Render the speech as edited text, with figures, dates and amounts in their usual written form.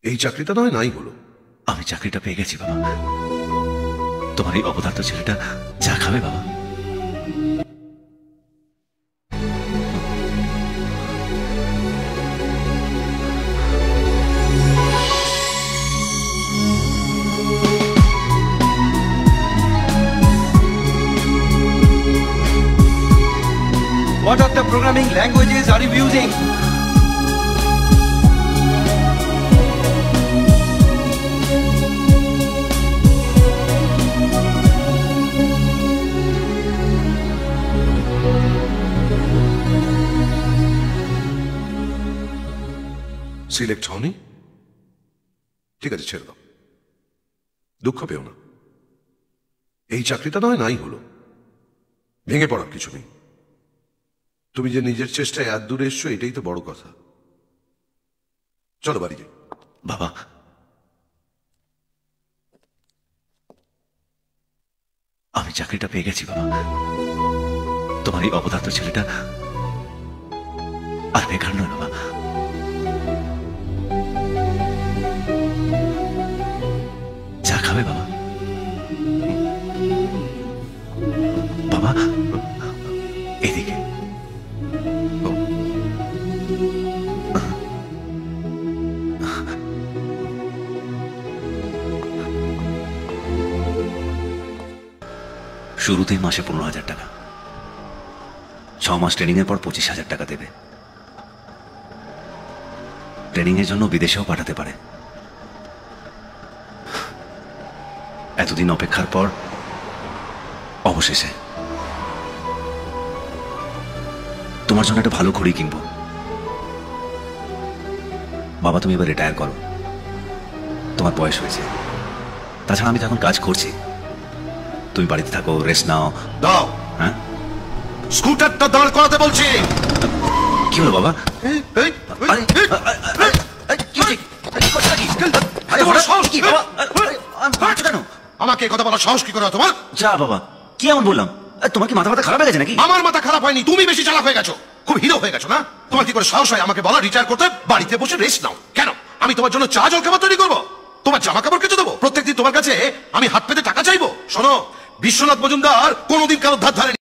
এই চাকরিটা নয় নাই হলো। আমি চাকরিটা পেয়ে গেছি বাবা। তোমার এই অপদার্থ ছেলেটা চা খাবে বাবা? What are the programming languages are you using? Select হওনি? ঠিক আছে, ছেড়ে দাও, দুঃখ পেও না। এই চাকরিটা নয় নাই হলো, ভেঙে পড়ার কিছু নেই। তুমি যে নিজের চেষ্টায় এত দূরে এসছো, এটাই তো বড় কথা। চলো বাড়ি যাই। বাবা, আমি চাকরিটা পেয়ে গেছি বাবা। তোমার এই অপদার্থ ছেলেটা আর বেকার নয় বাবা। চা খাবে বাবা? বাবা এদিকে। শুরুতেই মাসে 15,000 টাকা, 6 মাস ট্রেনিং এর পর 25,000 টাকা দেবে। ট্রেনিং এর জন্য বিদেশেও পাঠাতে পারে। এতদিন অপেক্ষার পর অবশেষে তোমার জন্য একটা ভালো ঘড়ি কিনবো। বাবা, তুমি এবার রিটায়ার করো, তোমার বয়স হয়েছে। তাছাড়া আমি তো এখন কাজ করছি, তুমি বাড়িতে থাকো, রেস্ট নাও। দাও। হ্যাঁ, স্কুটারটা দাঁড় করাতে বলছি। কি হলো বাবা? আমাকে কথা বলার সাহস কি করে তোমার? যা বাবা, কি এমন বললাম? তোমার কি মাথা খারাপ হয়ে গেছে নাকি? আমার মাথা খারাপ হয়নি, তুমি বেশি চালাক হয়ে গেছো, খুব হিরো হয়ে গেছো না? তোমার কি করে সাহস হয় আমাকে বলা রিটায়ার করতে, বাড়িতে বসে রেস্ট নাও? কেন আমি তোমার জন্য চা জল খাবার তৈরি করবো? তোমার জামা কাপড় কেচে দেবো? প্রত্যেকদিন তোমার কাছে আমি হাত পেতে টাকা চাইবো? শোনো, বিশ্বনাথ মজুমদার কোনোদিন কারোর ধার ধারেনি।